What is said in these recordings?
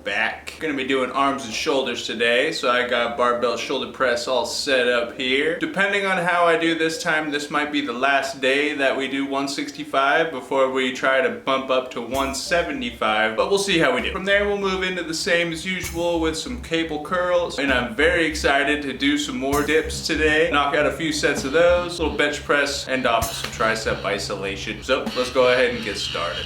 back. Gonna be doing arms and shoulders today, so I got barbell shoulder press all set up here. Depending on how I do this time, this might be the last day that we do 165 before we try to bump up to 175, but we'll see how we do. From there, we'll move into the same as usual with some cable curls, and I'm very excited to do some more dips today. Knock out a few sets of those, little bench press, end off with some tricep isolation. So let's go ahead and get started.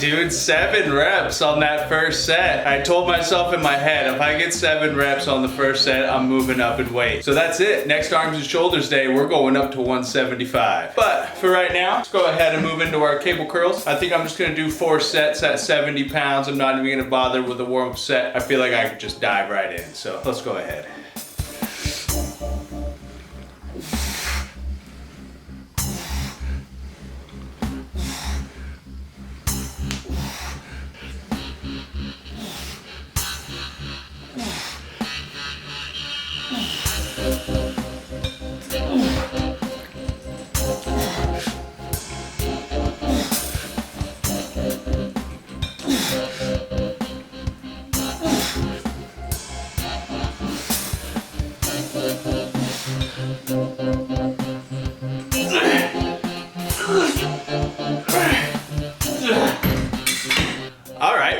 Dude, 7 reps on that first set. I told myself in my head, if I get 7 reps on the first set, I'm moving up in weight. So that's it. Next arms and shoulders day, we're going up to 175. But for right now, let's go ahead and move into our cable curls. I think I'm just gonna do 4 sets at 70 pounds. I'm not even gonna bother with a warm-up set. I feel like I could just dive right in. So let's go ahead.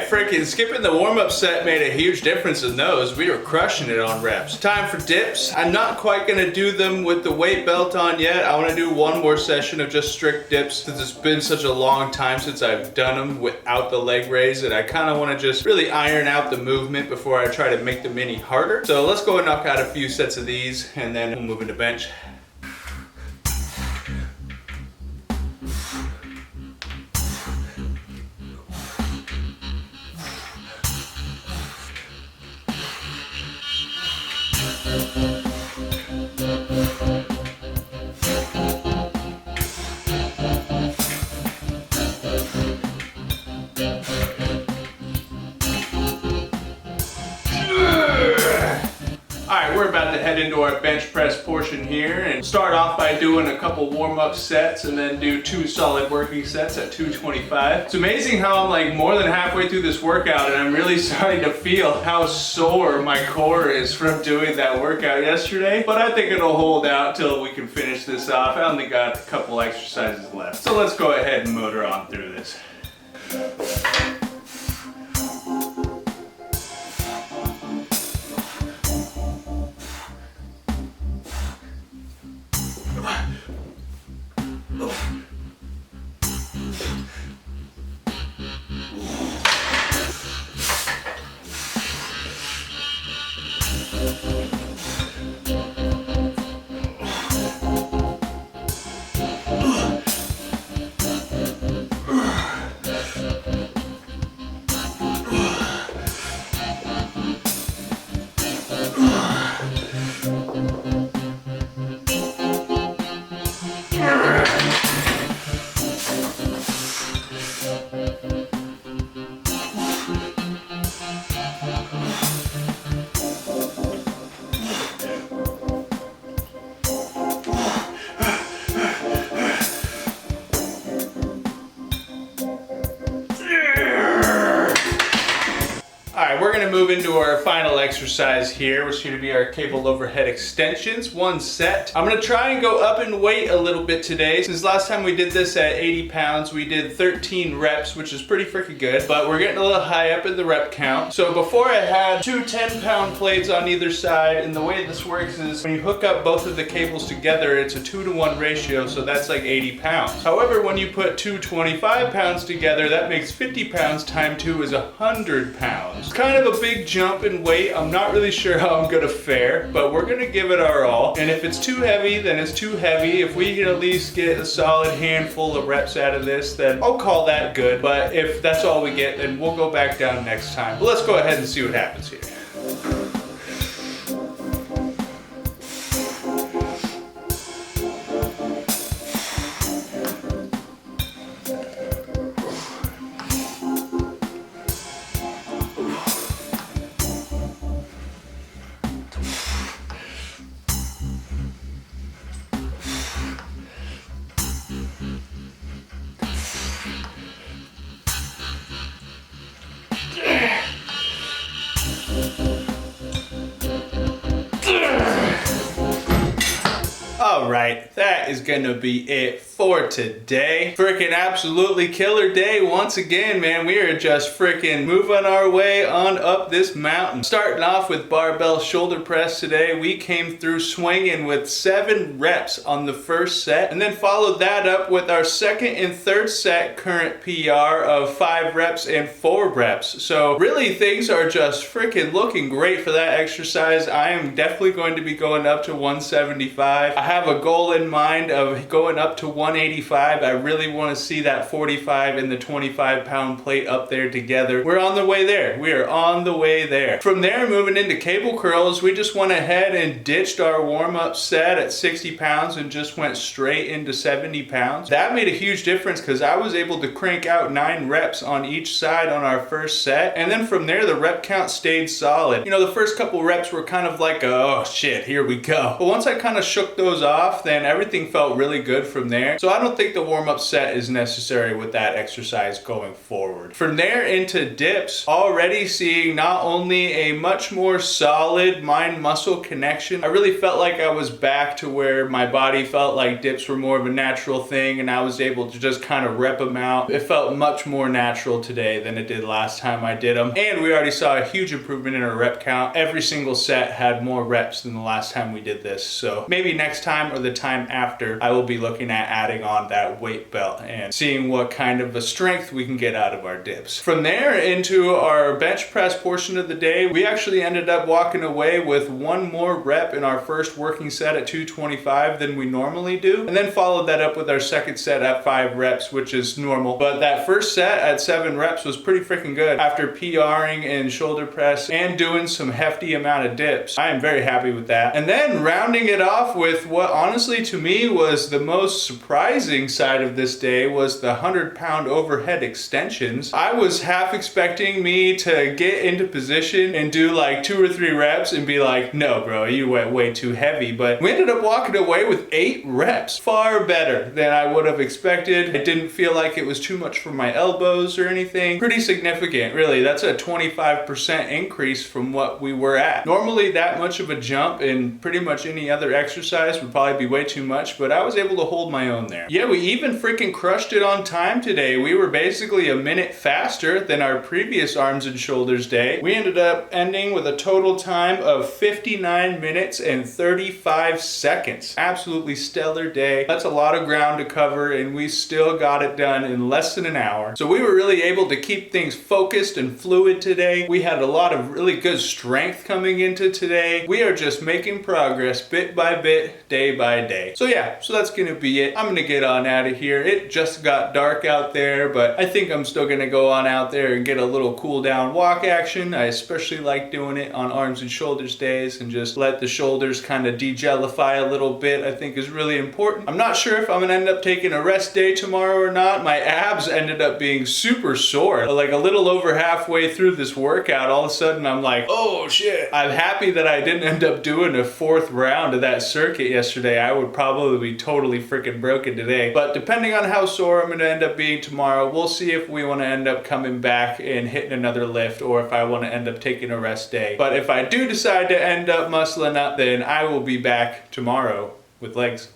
Freaking skipping the warm-up set made a huge difference in those. We were crushing it on reps. Time for dips. I'm not quite gonna do them with the weight belt on yet. I wanna do one more session of just strict dips since it's been such a long time since I've done them without the leg raise, and I kinda wanna just really iron out the movement before I try to make them any harder. So let's go and knock out a few sets of these and then we'll move into bench. We're about to head into our bench press portion here and start off by doing a couple warm-up sets and then do 2 solid working sets at 225. It's amazing how I'm like more than halfway through this workout and I'm really starting to feel how sore my core is from doing that workout yesterday. But I think it'll hold out till we can finish this off. I only got a couple exercises left. So let's go ahead and motor on through this. right, we're gonna move into our final exercise here, which is gonna be our cable overhead extensions, 1 set. I'm gonna try and go up in weight a little bit today. Since last time we did this at 80 pounds, we did 13 reps, which is pretty freaking good, but we're getting a little high up in the rep count. So before I had 2 10-pound plates on either side, and the way this works is when you hook up both of the cables together, it's a 2-to-1 ratio, so that's like 80 pounds. However, when you put 2 25 pounds together, that makes 50 pounds times 2 is 100 pounds. It's kind of a big jump in weight. I'm not really sure how I'm gonna fare, but we're gonna give it our all. And if it's too heavy, then it's too heavy. If we can at least get a solid handful of reps out of this, then I'll call that good. But if that's all we get, then we'll go back down next time. But let's go ahead and see what happens here. Alright, that is gonna be it for today. Freaking absolutely killer day once again, man. We are just freaking moving our way on up this mountain. Starting off with barbell shoulder press today, we came through swinging with 7 reps on the first set, and then followed that up with our second and third set current PR of 5 reps and 4 reps. So really things are just freaking looking great for that exercise. I am definitely going to be going up to 175. I have a goal in mind of going up to 185. I really want to see that 45 and the 25-pound plate up there together. We're on the way there. We are on the way there. From there, moving into cable curls, we just went ahead and ditched our warm-up set at 60 pounds and just went straight into 70 pounds. That made a huge difference because I was able to crank out 9 reps on each side on our first set. And then from there, the rep count stayed solid. You know, the first couple reps were kind of like, oh shit, here we go. But once I kind of shook those off, then everything felt really good from there. So I don't think the warm-up set is necessary with that exercise going forward. From there into dips, already seeing not only a much more solid mind-muscle connection, I really felt like I was back to where my body felt like dips were more of a natural thing and I was able to just kind of rep them out. It felt much more natural today than it did last time I did them. And we already saw a huge improvement in our rep count. Every single set had more reps than the last time we did this. So maybe next time or the time after, I will be looking at adding on that weight belt and seeing what kind of a strength we can get out of our dips. From there into our bench press portion of the day, we actually ended up walking away with 1 more rep in our first working set at 225 than we normally do, and then followed that up with our second set at 5 reps, which is normal. But that first set at 7 reps was pretty freaking good after PRing in shoulder press and doing some hefty amount of dips. I am very happy with that. And then rounding it off with what honestly to me was the most surprising side of this day was the 100-pound overhead extensions. I was half expecting me to get into position and do like 2 or 3 reps and be like, no bro, you went way too heavy. But we ended up walking away with 8 reps. Far better than I would have expected. It didn't feel like it was too much for my elbows or anything. Pretty significant, really. That's a 25% increase from what we were at. Normally that much of a jump in pretty much any other exercise would probably be way too much, but I was able to hold my own there. Yeah, we even freaking crushed it on time today. We were basically a minute faster than our previous arms and shoulders day. We ended up ending with a total time of 59 minutes and 35 seconds. Absolutely stellar day. That's a lot of ground to cover and we still got it done in less than an hour. So we were really able to keep things focused and fluid today. We had a lot of really good strength coming into today. We are just making progress bit by bit, day by day. So yeah, so that's gonna be it. I'm gonna get on out of here. It just got dark out there, but I think I'm still gonna go on out there and get a little cool down walk action. I especially like doing it on arms and shoulders days and just let the shoulders kind of degelify a little bit. I think is really important. I'm not sure if I'm gonna end up taking a rest day tomorrow or not. My abs ended up being super sore. Like a little over halfway through this workout, all of a sudden I'm like, oh shit. I'm happy that I didn't end up doing a 4th round of that circuit yesterday. yesterday, I would probably be totally freaking broken today. But depending on how sore I'm gonna end up being tomorrow, we'll see if we wanna end up coming back and hitting another lift or if I wanna end up taking a rest day. But if I do decide to end up muscling up, then I will be back tomorrow with legs.